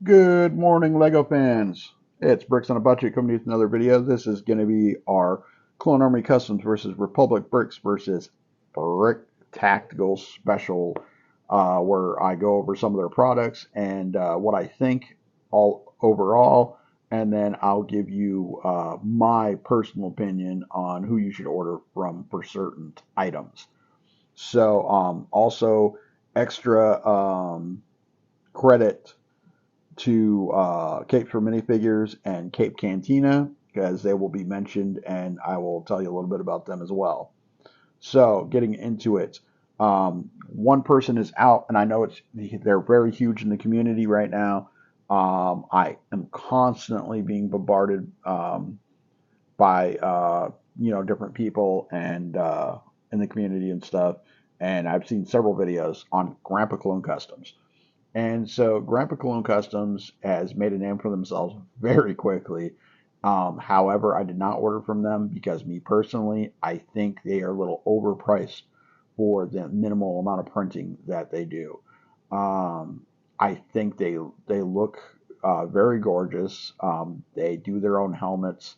Good morning, Lego fans. It's Bricks on a Budget coming with another video. This is going to be our Clone Army Customs versus Republic Bricks versus Brick Tactical Special, where I go over some of their products and what I think all overall, and then I'll give you my personal opinion on who you should order from for certain items. So, also extra credit to Capes for Minifigures and Cape Cantina because they will be mentioned, and I will tell you a little bit about them as well. So, getting into it, one person is out, and I know they're very huge in the community right now. I am constantly being bombarded by different people and in the community and stuff, and I've seen several videos on Grandpa Clone Customs. And so Grandpa Cologne Customs has made a name for themselves very quickly. However, I did not order from them because me personally, I think they are a little overpriced for the minimal amount of printing that they do. I think they look very gorgeous. They do their own helmets,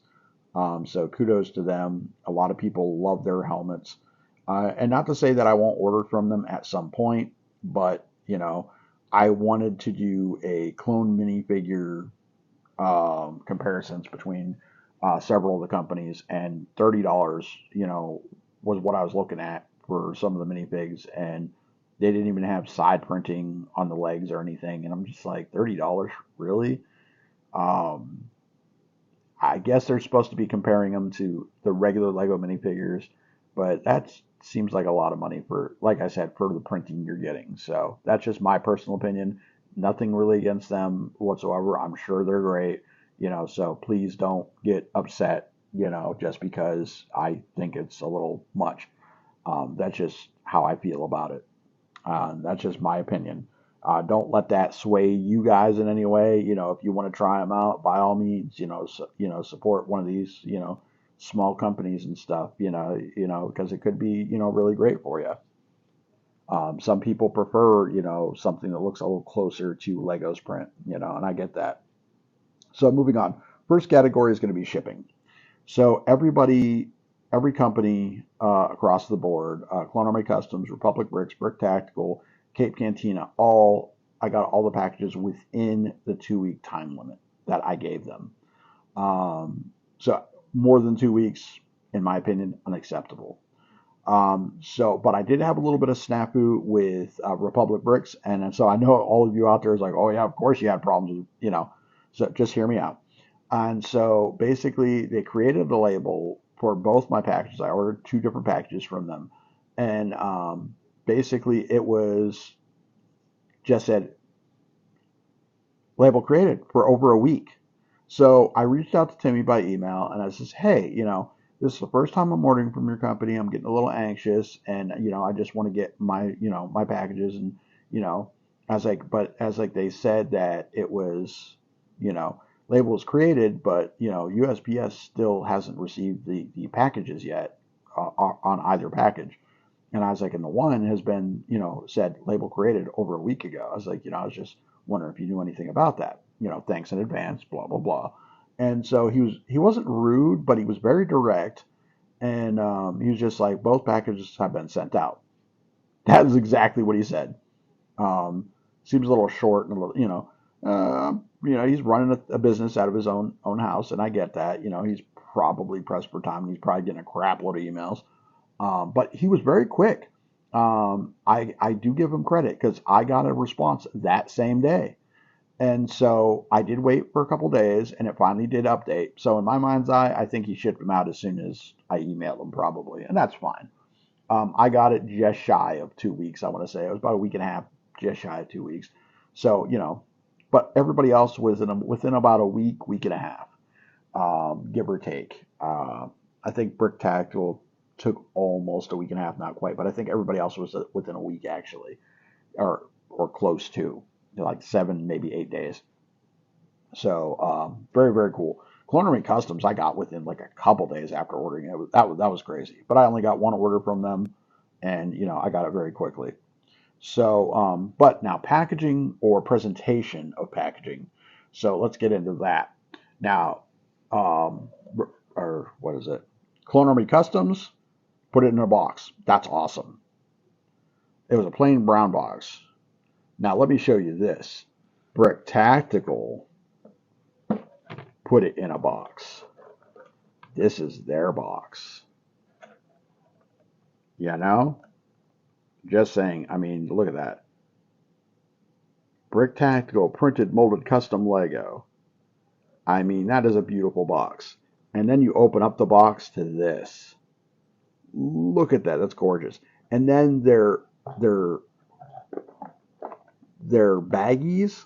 so kudos to them. A lot of people love their helmets, and not to say that I won't order from them at some point, but I wanted to do a clone minifigure comparisons between several of the companies, and $30, was what I was looking at for some of the minifigs, and they didn't even have side printing on the legs or anything, and I'm just like, $30, really? Um, I guess they're supposed to be comparing them to the regular Lego minifigures, but that seems like a lot of money for, like I said, for the printing you're getting. So that's just my personal opinion. Nothing really against them whatsoever. I'm sure they're great, so please don't get upset, just because I think it's a little much. That's just how I feel about it. That's just my opinion. Don't let that sway you guys in any way. If you want to try them out, by all means, support one of these, small companies and stuff, because it could be, really great for you. Some people prefer, something that looks a little closer to Lego's print, and I get that. So moving on. First category is going to be shipping. So every company across the board, Clone Army Customs, Republic Bricks, Brick Tactical, Cape Cantina, I got all the packages within the 2 week time limit that I gave them. So more than 2 weeks, in my opinion, unacceptable. But I did have a little bit of snafu with Republic Bricks, and so I know all of you out there is like, oh yeah, of course you had problems with, So just hear me out. And so basically, they created a label for both my packages. I ordered two different packages from them, and basically it was just said label created for over a week. So I reached out to Timmy by email and I says, hey, this is the first time I'm ordering from your company. I'm getting a little anxious, and I just want to get my packages, and you know, as like they said that it was, you know, label was created, but USPS still hasn't received the packages yet on either package. And I was like, and the one has been, said label created over a week ago. I was like, I was just wondering if you knew anything about that. Thanks in advance, blah blah blah. And so he wasn't rude, but he was very direct, and he was just like, both packages have been sent out. That is exactly what he said. Um, Seems a little short and a little, he's running a business out of his own house, and I get that. He's probably pressed for time, and he's probably getting a crap load of emails. But he was very quick. I do give him credit because I got a response that same day. And so I did wait for a couple days, and it finally did update. So in my mind's eye, I think he shipped them out as soon as I emailed him, probably, and that's fine. I got it just shy of 2 weeks. I want to say it was about a week and a half, just shy of 2 weeks. So but everybody else was within about a week and a half, give or take. I think Brick Tactical took almost a week and a half, not quite, but I think everybody else was within a week actually, or close to, like 7, maybe 8 days. So very very cool. Clone Army Customs I got within like a couple days after ordering it. That was crazy. But I only got one order from them, and I got it very quickly. So, but now packaging or presentation of packaging. So let's get into that. Now, um, or what is it? Clone Army Customs, put it in a box. That's awesome. It was a plain brown box. Now let me show you this. Brick Tactical put it in a box. This is their box. You know? Just saying. I mean, look at that. Brick Tactical printed molded custom Lego. I mean, that is a beautiful box. And then you open up the box to this. Look at that. That's gorgeous. And then their baggies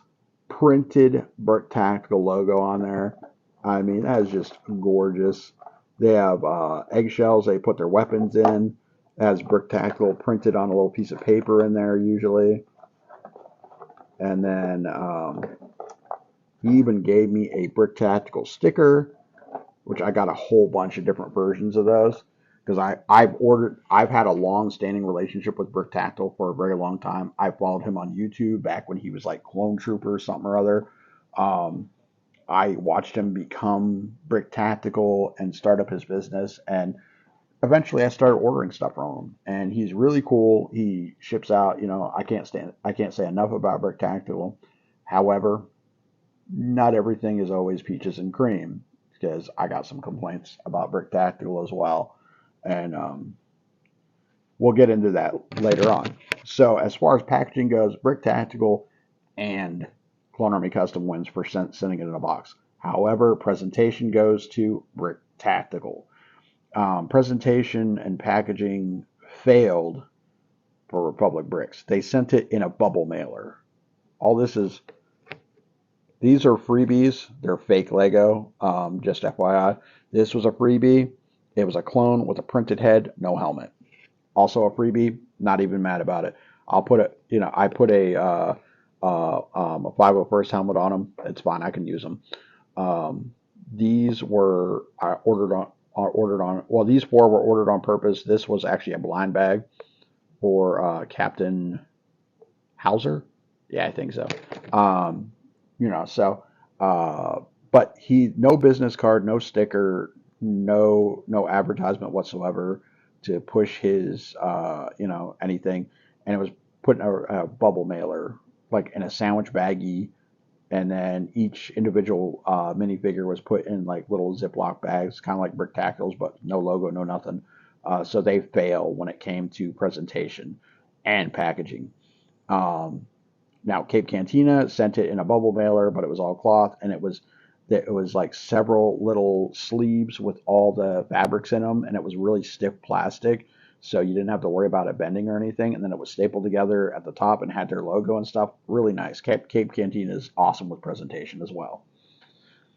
printed Brick Tactical logo on there. I mean, that is just gorgeous. They have eggshells they put their weapons in. It has Brick Tactical printed on a little piece of paper in there usually. And then he even gave me a Brick Tactical sticker, which I got a whole bunch of different versions of those because I've had a long-standing relationship with Brick Tactical for a very long time. I followed him on YouTube back when he was like Clone Trooper or something or other. I watched him become Brick Tactical and start up his business, and eventually I started ordering stuff from him. And he's really cool. He ships out. I can't say enough about Brick Tactical. However, not everything is always peaches and cream because I got some complaints about Brick Tactical as well, and we'll get into that later on. So as far as packaging goes, Brick Tactical and Clone Army Custom wins for sending it in a box. However, presentation goes to Brick Tactical. Presentation and packaging failed for Republic Bricks. They sent it in a bubble mailer. These are freebies. They're fake Lego. Just FYI. This was a freebie. It was a clone with a printed head, no helmet. Also a freebie. Not even mad about it. I put a 501st helmet on them. It's fine. I can use them. These were ordered on. Well, these four were ordered on purpose. This was actually a blind bag for Captain Hauser. Yeah, I think so. But no business card, no sticker, no advertisement whatsoever to push his anything, and it was put in a bubble mailer, like in a sandwich baggie, and then each individual minifigure was put in like little Ziploc bags, kind of like Brick Tacticals, but no logo, no nothing. So they fail when it came to presentation and packaging. Now, Cape Cantina sent it in a bubble mailer, but it was all cloth, and it was like several little sleeves with all the fabrics in them, and it was really stiff plastic, so you didn't have to worry about it bending or anything. And then it was stapled together at the top and had their logo and stuff. Really nice. Cape Cantina is awesome with presentation as well.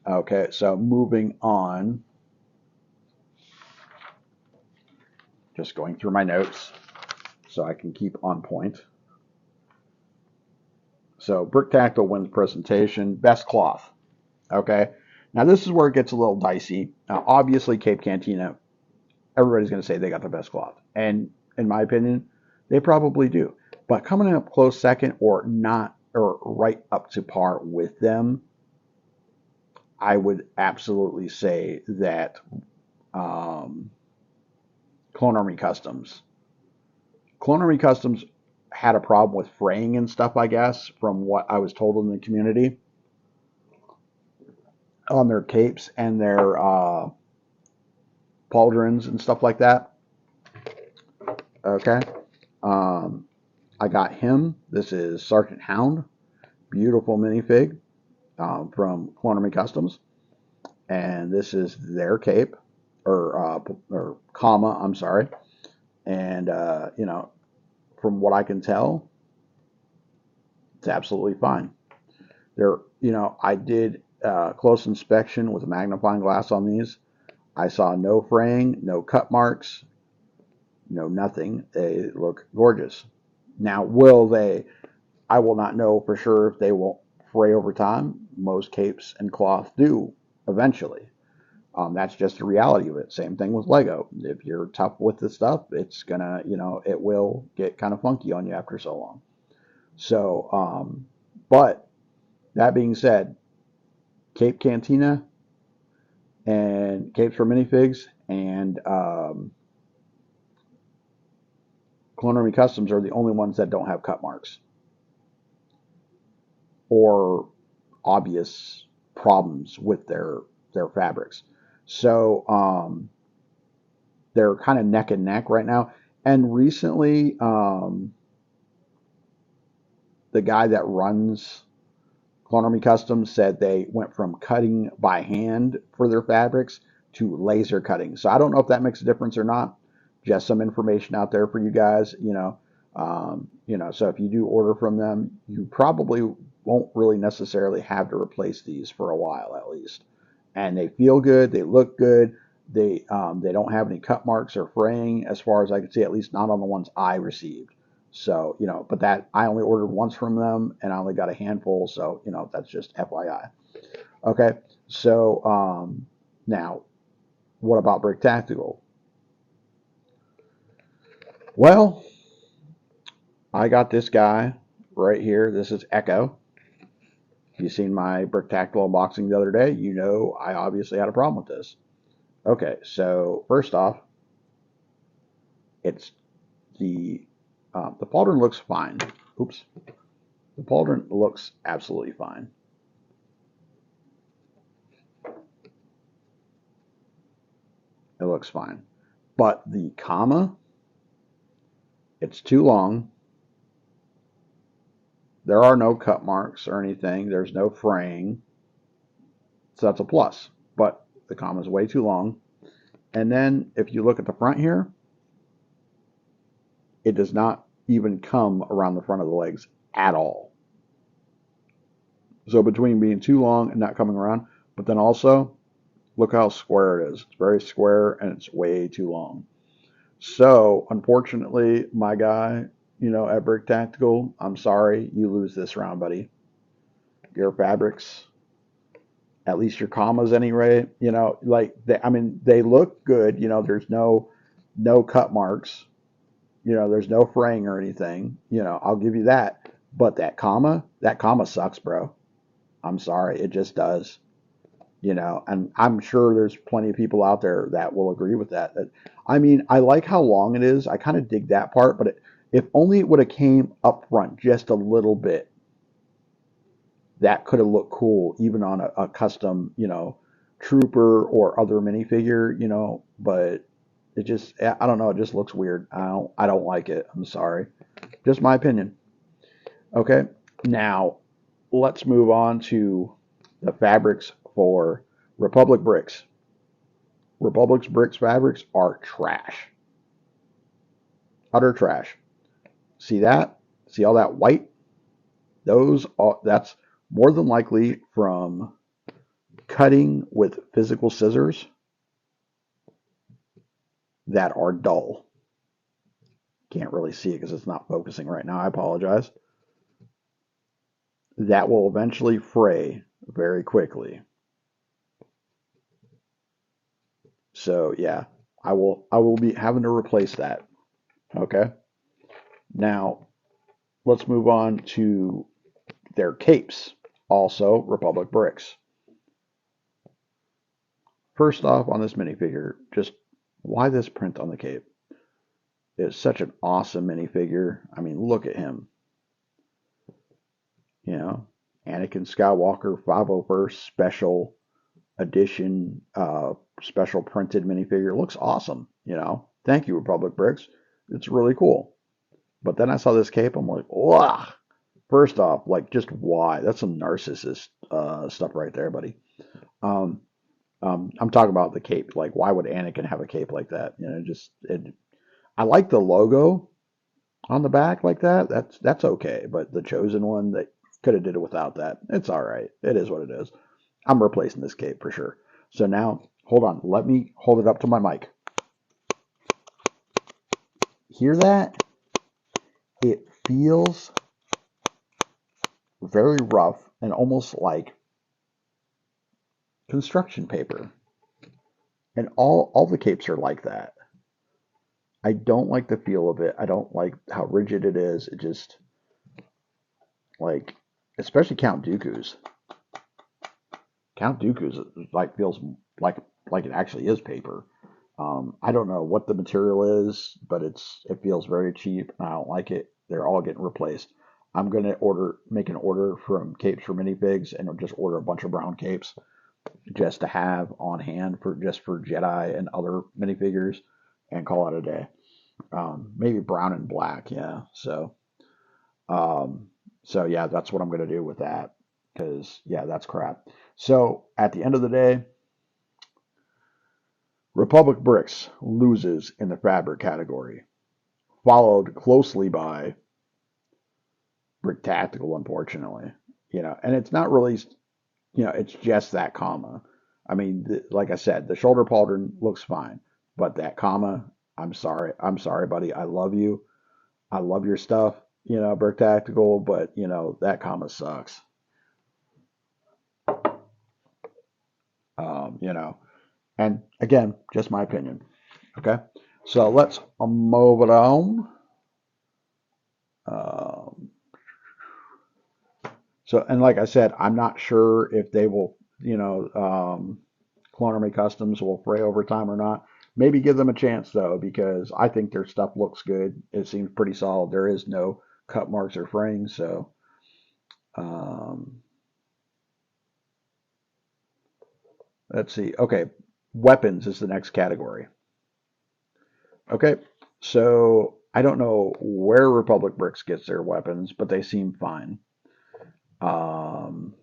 Okay, so moving on. Just going through my notes so I can keep on point. So Brick Tactile wins presentation. Best cloth. Okay. Now this is where it gets a little dicey. Now obviously Cape Cantina, everybody's going to say they got the best cloth. And in my opinion, they probably do. But coming up close second or right up to par with them, I would absolutely say that Clone Army Customs. Clone Army Customs had a problem with fraying and stuff, I guess, from what I was told in the community, on their capes and their pauldrons and stuff like that. Okay. I got him. This is Sergeant Hound. Beautiful minifig from Clone Army Customs. And this is their cape, or comma, I'm sorry. And, from what I can tell, it's absolutely fine. I did close inspection with a magnifying glass on these. I saw no fraying, no cut marks, no nothing. They look gorgeous. Now, I will not know for sure if they will fray over time. Most capes and cloth do eventually. That's just the reality of it. Same thing with Lego. If you're tough with the stuff, it's gonna, it will get kind of funky on you after so long. So, but that being said, Cape Cantina and Capes for Minifigs and Clone Army Customs are the only ones that don't have cut marks or obvious problems with their fabrics. So they're kind of neck and neck right now. And recently, the guy that runs Clone Army Customs said they went from cutting by hand for their fabrics to laser cutting. So I don't know if that makes a difference or not. Just some information out there for you guys, So if you do order from them, you probably won't really necessarily have to replace these for a while at least. And they feel good, they look good, they don't have any cut marks or fraying as far as I can see, at least not on the ones I received. So, but that I only ordered once from them and I only got a handful. So, that's just FYI. Okay. So, now what about Brick Tactical? Well, I got this guy right here. This is Echo. If you've seen my Brick Tactical unboxing the other day, you know I obviously had a problem with this. Okay. So first off, it's the pauldron looks fine. Oops. The pauldron looks absolutely fine. It looks fine. But the comma, it's too long. There are no cut marks or anything. There's no fraying. So that's a plus. But the comma is way too long. And then if you look at the front here, it does not even come around the front of the legs at all. So between being too long and not coming around, but then also look how square it is. It's very square and it's way too long. So unfortunately, my guy, at Brick Tactical, I'm sorry, you lose this round, buddy. Your fabrics, at least your commas anyway, they look good. There's no cut marks. There's no fraying or anything. I'll give you that. But that comma sucks, bro. I'm sorry, it just does. And I'm sure there's plenty of people out there that will agree with that. I mean, I like how long it is. I kind of dig that part, but if only it would have came up front just a little bit, that could have looked cool, even on a custom, trooper or other minifigure, but it just, I don't know, it just looks weird. I don't like it. I'm sorry. Just my opinion. Okay. Now, let's move on to the fabrics for Republic Bricks. Republic's Bricks fabrics are trash. Utter trash. See that? See all that white? That's more than likely from cutting with physical scissors that are dull. Can't really see it because it's not focusing right now. I apologize. That will eventually fray very quickly. So yeah, I will be having to replace that. Okay. Now let's move on to their capes. Also Republic Bricks. First off, on this minifigure, just why this print on the cape? It's such an awesome minifigure. I mean, look at him. Anakin Skywalker 501st Special Edition, special printed minifigure. Looks awesome. Thank you, Republic Bricks. It's really cool. But then I saw this cape. I'm like, wow. First off, like, just why? That's some narcissist stuff right there, buddy. I'm talking about the cape. Like, why would Anakin have a cape like that? I like the logo on the back like that. That's okay. But the chosen one, they could have did it without that. It's all right. It is what it is. I'm replacing this cape for sure. So now, hold on. Let me hold it up to my mic. Hear that? It feels very rough and almost like construction paper. And all the capes are like that. I don't like the feel of it. I don't like how rigid it is. Like, especially Count Dooku's. Count Dooku's like feels like like it actually is paper. I don't know what the material is, but it feels very cheap, and I don't like it. They're all getting replaced. I'm gonna make an order from Capes for Minifigs, and just order a bunch of brown capes just to have on hand for Jedi and other minifigures, and call it a day. Maybe brown and black, yeah. Um, so yeah, that's what I'm gonna do with that because yeah, that's crap. So at the end of the day, Republic Bricks loses in the fabric category, followed closely by Brick Tactical, unfortunately. And it's not really, it's just that comma. I mean, like I said, the shoulder pauldron looks fine, but that comma, I'm sorry, buddy. I love you. I love your stuff, Brick Tactical, but that comma sucks. Um, you know, and again, just my opinion. Okay, so let's move it on. Um, and like I said, I'm not sure if they will, Clone Army Customs will fray over time or not. Maybe give them a chance though, because I think their stuff looks good. It seems pretty solid. There is no cut marks or fraying, so um, let's see. Okay, weapons is the next category. Okay, so I don't know where Republic Bricks gets their weapons, but they seem fine. Um,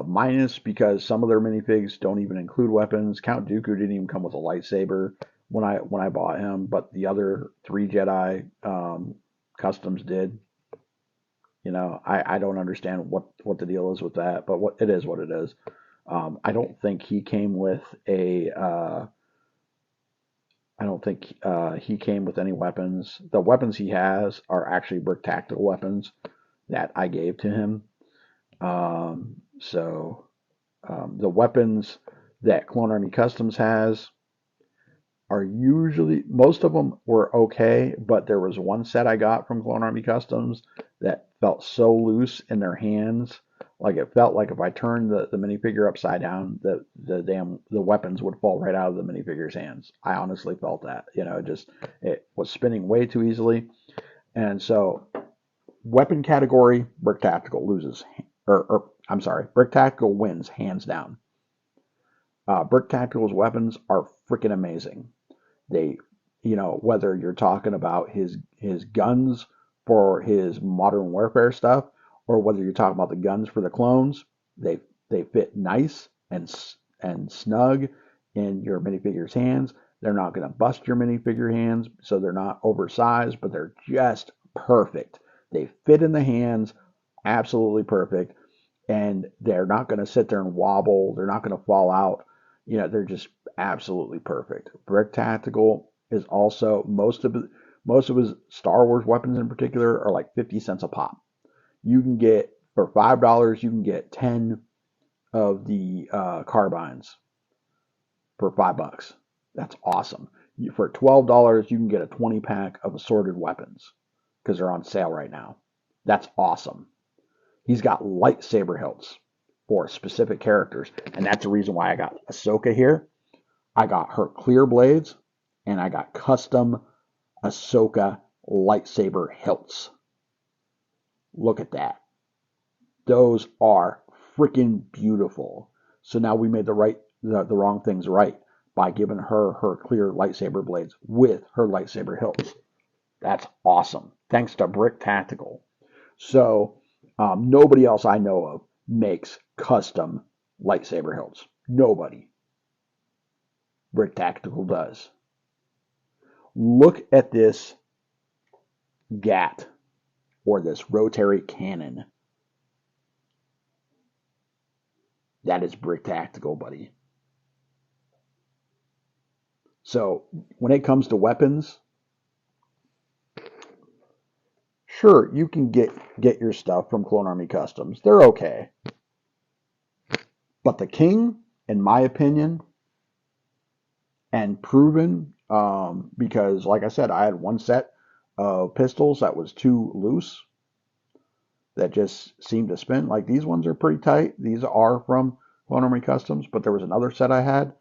minus because some of their minifigs don't even include weapons. Count Dooku didn't even come with a lightsaber when I bought him, but the other three Jedi customs did. I don't understand what the deal is with that, but what it is what it is. I don't think he came with a. I don't think he came with any weapons. The weapons he has are actually brick tactical weapons that I gave to him. So the weapons that Clone Army Customs has are usually, most of them were okay, but there was one set I got from Clone Army Customs that felt so loose in their hands. Like it felt like if I turned the minifigure upside down, the weapons would fall right out of the minifigure's hands. I honestly felt that. It was spinning way too easily. And so weapon category, Brick Tactical loses. Or I'm sorry, Brick Tactical wins hands down. Brick Tactical's weapons are freaking amazing. They, whether you're talking about his guns for his modern warfare stuff, or whether you're talking about the guns for the clones, they fit nice and snug in your minifigure's hands. They're not going to bust your minifigure hands, so they're not oversized, but they're just perfect. They fit in the hands, absolutely perfect, and they're not going to sit there and wobble. They're not going to fall out. They're just absolutely perfect. Brick Tactical is also most of his Star Wars weapons in particular are like 50 cents a pop. You can get for $5, you can get 10 of the carbines for $5. That's awesome. For $12, you can get a 20 pack of assorted weapons because they're on sale right now. That's awesome. He's got lightsaber hilts for specific characters, and that's the reason why I got Ahsoka here. I got her clear blades, and I got custom Ahsoka lightsaber hilts. Look at that. Those are freaking beautiful. So now we made the wrong things right by giving her clear lightsaber blades with her lightsaber hilts. That's awesome. Thanks to Brick Tactical. So nobody else I know of makes custom lightsaber hilts. Nobody. Brick Tactical does. Look at this GAT, or this rotary cannon. That is Brick Tactical, buddy. So when it comes to weapons, sure, you can get your stuff from Clone Army Customs. They're okay. But the King, in my opinion, and proven, because like I said, I had one set of pistols that was too loose. that just seem to spin. Like these ones are pretty tight. These are from Clone Army Customs, but there was another set I had.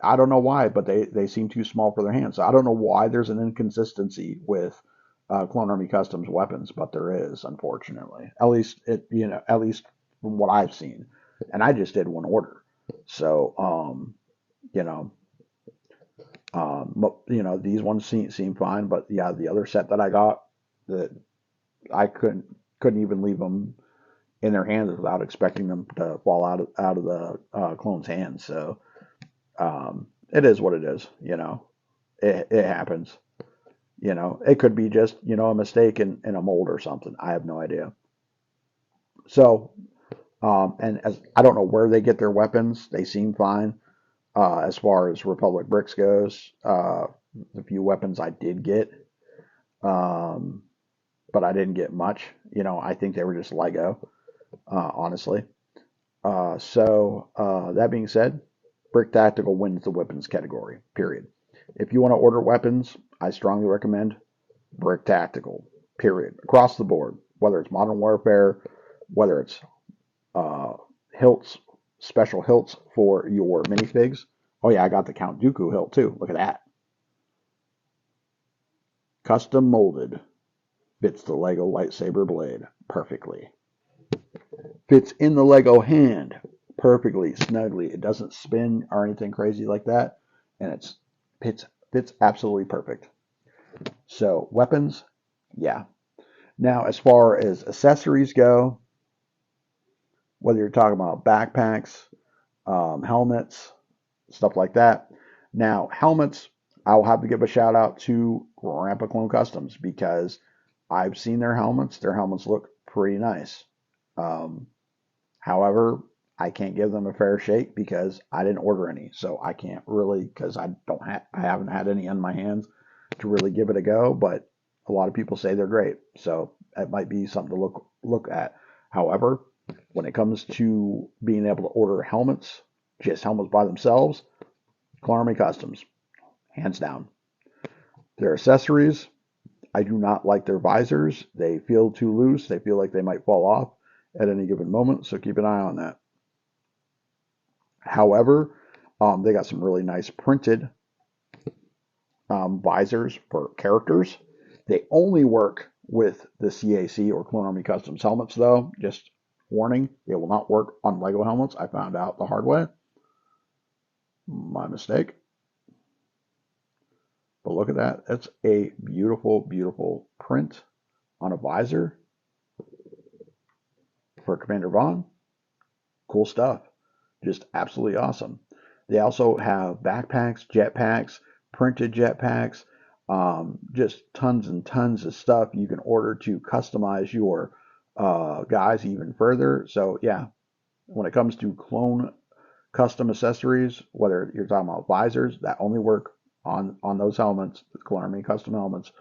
I don't know why, but they seem too small for their hands. So I don't know why there's an inconsistency with Clone Army Customs weapons, but there is, unfortunately. At least at least from what I've seen. And I just did one order. So you know, these ones seem fine, but yeah, the other set that I got, that I couldn't even leave them in their hands without expecting them to fall out of the clone's hands. So it is what it is. It happens. It could be just a mistake in a mold or something. I have no idea. So and as I don't know where they get their weapons, they seem fine. As far as Republic Bricks goes, the few weapons I did get, um, but I didn't get much. I think they were just Lego, honestly. That being said, Brick Tactical wins the weapons category, period. If you want to order weapons, I strongly recommend Brick Tactical, period. Across the board, whether it's Modern Warfare, whether it's hilts, special hilts for your minifigs. Oh yeah, I got the Count Dooku hilt too. Look at that. Custom molded. Fits the Lego lightsaber blade perfectly. Fits in the Lego hand perfectly, snugly. It doesn't spin or anything crazy like that. And it fits absolutely perfect. So weapons, yeah. Now as far as accessories go, whether you're talking about backpacks, helmets, stuff like that. Now, helmets, I'll have to give a shout out to Grandpa Clone Customs because I've seen their helmets. Their helmets look pretty nice. However, I can't give them a fair shake because I didn't order any, so I can't really because I haven't had any on my hands to really give it a go. But a lot of people say they're great, so that might be something to look at. However, when it comes to being able to order helmets, just helmets by themselves, Clone Army Customs, hands down. Their accessories, I do not like their visors. They feel too loose. They feel like they might fall off at any given moment, so keep an eye on that. However, they got some really nice printed visors for characters. They only work with the CAC or Clone Army Customs helmets, though. Just warning, they will not work on Lego helmets. I found out the hard way. My mistake. But look at that. That's a beautiful, beautiful print on a visor for Commander Vaughn. Cool stuff. Just absolutely awesome. They also have backpacks, jetpacks, printed jetpacks, just tons and tons of stuff you can order to customize your guys even further. So yeah, when it comes to clone custom accessories, whether you're talking about visors that only work on those helmets, the Clone Army custom helmets,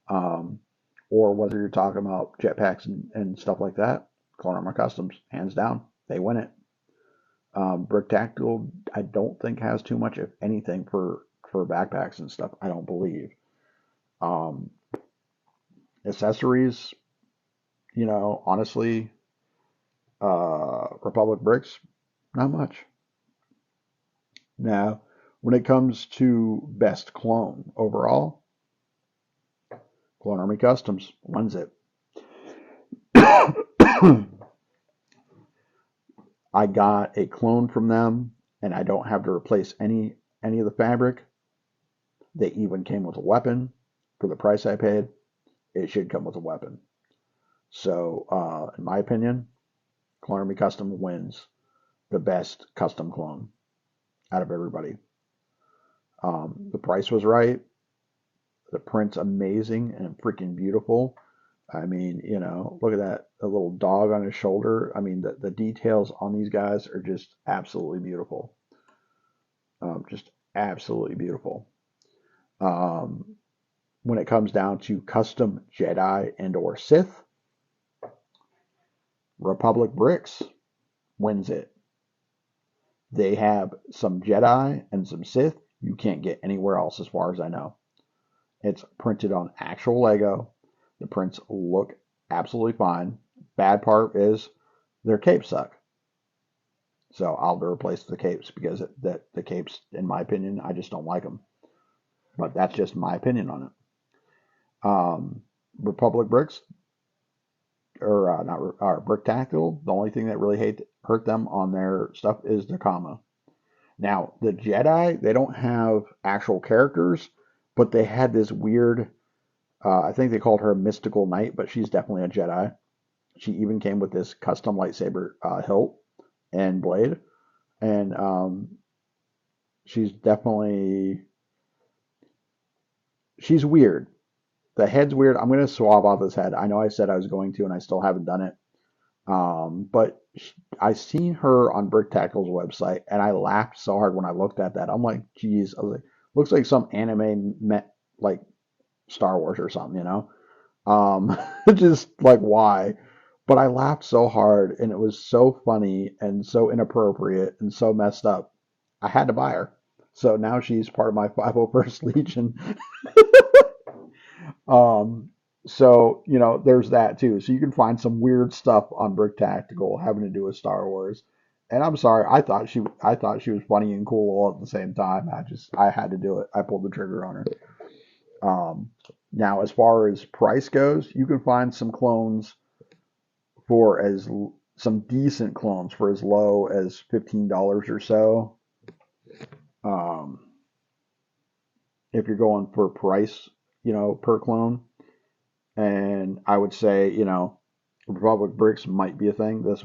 or whether you're talking about jetpacks and stuff like that, Clone Army Customs, hands down, they win it. Brick Tactical, I don't think has too much, if anything, for backpacks and stuff. I don't believe. Accessories, honestly, Republic Bricks, not much. Now, when it comes to best clone overall, Clone Army Customs wins it. I got a clone from them, and I don't have to replace any of the fabric. They even came with a weapon for the price I paid. It should come with a weapon. So, in my opinion, Clone Army Custom wins the best custom clone out of everybody. The price was right. The print's amazing and freaking beautiful. I mean, look at that, a little dog on his shoulder. I mean, the details on these guys are just absolutely beautiful. Just absolutely beautiful. When it comes down to custom Jedi and or Sith, Republic Bricks wins it. They have some Jedi and some Sith you can't get anywhere else as far as I know. It's printed on actual Lego. The prints look absolutely fine. Bad part is their capes suck. So I'll replace the capes because the capes, in my opinion, I just don't like them. But that's just my opinion on it. Republic bricks or not brick tactical. The only thing that really hurt them on their stuff is the comma. Now the Jedi, they don't have actual characters, but they had this weird. I think they called her a mystical knight, but she's definitely a Jedi. She even came with this custom lightsaber hilt and blade, and she's definitely she's weird. The head's weird. I'm gonna swab off his head. I know I said I was going to, and I still haven't done it. But I seen her on Brick Tackle's website, and I laughed so hard when I looked at that. I'm like, geez, I was like, looks like some anime met like Star Wars or something, you know? Just like why? But I laughed so hard, and it was so funny and so inappropriate and so messed up. I had to buy her. So now she's part of my 501st Legion. Um, so, there's that too. So you can find some weird stuff on Brick Tactical having to do with Star Wars. And I'm sorry, I thought she was funny and cool all at the same time. I had to do it. I pulled the trigger on her. Now, as far as price goes, you can find some clones for some decent clones for as low as $15 or so. Um, if you're going for price, per clone. And I would say, Republic bricks might be a thing. This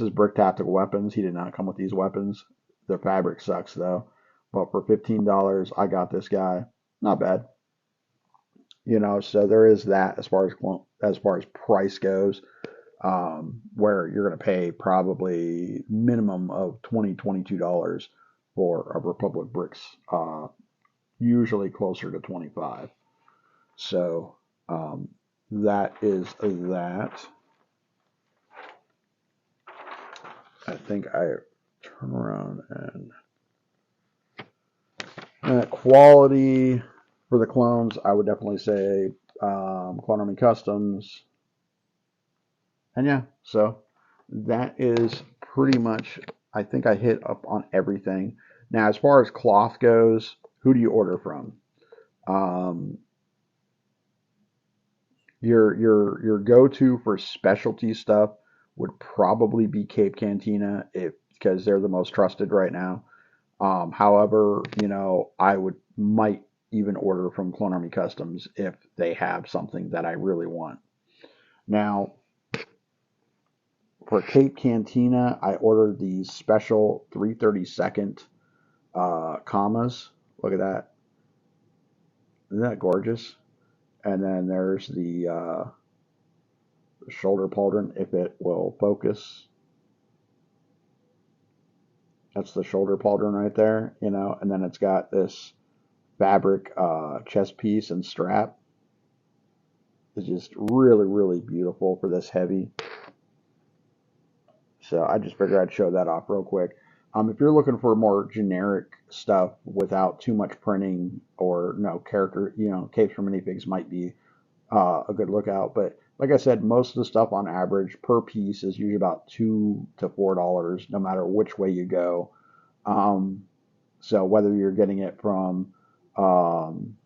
is Brick Tactical Weapons. He did not come with these weapons. The fabric sucks though. But for $15, I got this guy. Not bad. So there is that as far as price goes, where you're going to pay probably minimum of $22 for a Republic bricks, usually closer to 25. So that is that. I think I turn around and quality for the clones, I would definitely say Clone Army Customs. And yeah, so that is pretty much, I think I hit up on everything. Now, as far as cloth goes, who do you order from? Um, your go-to for specialty stuff would probably be Cape Cantina because they're the most trusted right now. However, I might even order from Clone Army Customs if they have something that I really want. Now, for Cape Cantina, I ordered these special 332nd commas. Look at that. Isn't that gorgeous? And then there's the shoulder pauldron, if it will focus. That's the shoulder pauldron right there, and then it's got this fabric chest piece and strap. It's just really, really beautiful for this heavy. So I just figured I'd show that off real quick. If you're looking for more generic stuff without too much printing or no character, capes for minifigs might be a good lookout. But like I said, most of the stuff on average per piece is usually about $2 to $4, no matter which way you go. So whether you're getting it from Clone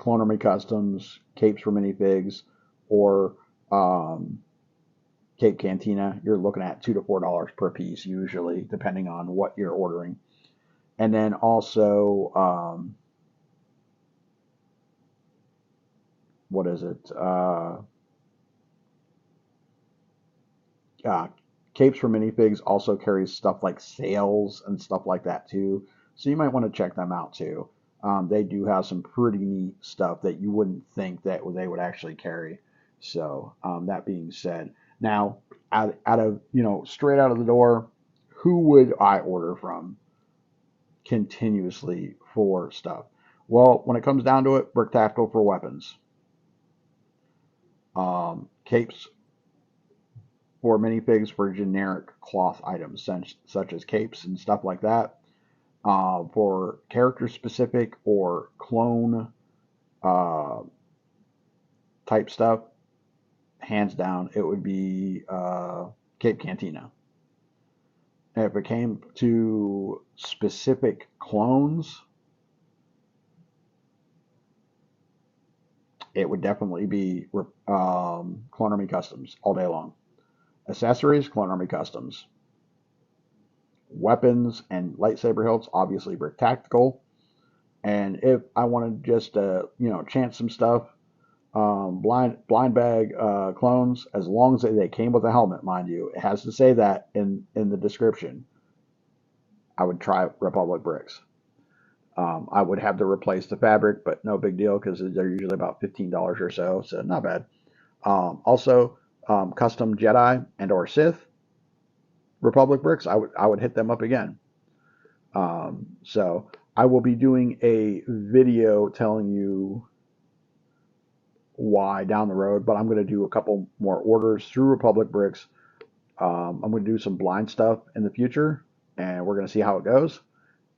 Army Customs, Capes for Minifigs, or Cape Cantina, you're looking at $2 to $4 per piece usually, depending on what you're ordering. And then also, what is it? Capes for Minifigs also carries stuff like sales and stuff like that too. So you might want to check them out too. They do have some pretty neat stuff that you wouldn't think that they would actually carry. So that being said, now out of straight out of the door, who would I order from continuously for stuff? Well, when it comes down to it, Brick Tactical for weapons, capes for minifigs for generic cloth items such as capes and stuff like that. For character specific or clone uh, type stuff, hands down, it would be Cape Cantina. And if it came to specific clones, it would definitely be Clone Army Customs all day long. Accessories, Clone Army Customs. Weapons and lightsaber hilts, obviously Brick Tactical. And if I wanted just chance some stuff, blind bag clones, as long as they came with a helmet, mind you, it has to say that in the description. I would try Republic Bricks. I would have to replace the fabric, but no big deal because they're usually about $15 or so, so not bad. Also, custom Jedi and or Sith Republic Bricks, I would hit them up again. So I will be doing a video telling you why down the road, but I'm going to do a couple more orders through Republic Bricks. I'm going to do some blind stuff in the future, and we're going to see how it goes.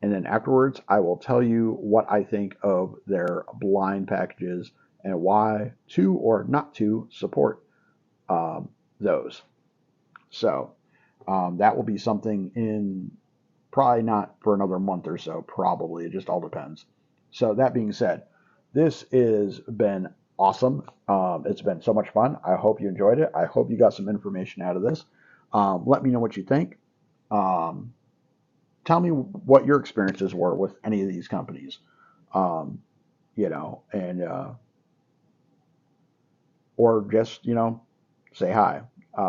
And then afterwards, I will tell you what I think of their blind packages and why to or not to support those. So that will be something in probably not for another month or so, probably. It just all depends. So that being said, this has been awesome. It's been so much fun. I hope you enjoyed it. I hope you got some information out of this. Let me know what you think. Tell me what your experiences were with any of these companies. And or just, say hi.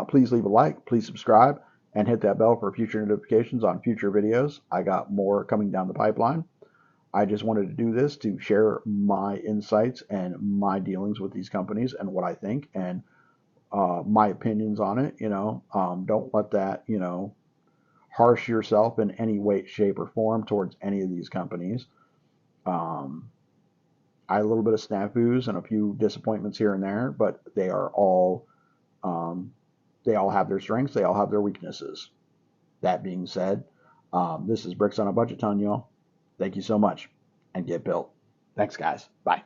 Please leave a like, please subscribe, and hit that bell for future notifications on future videos. I got more coming down the pipeline. I just wanted to do this to share my insights and my dealings with these companies and what I think and my opinions on it. Don't let that, harsh yourself in any way, shape, or form towards any of these companies. I had a little bit of snafus and a few disappointments here and there, but they all have their strengths. They all have their weaknesses. That being said, this is Bricks on a Budget telling you all, thank you so much, and get built. Thanks, guys. Bye.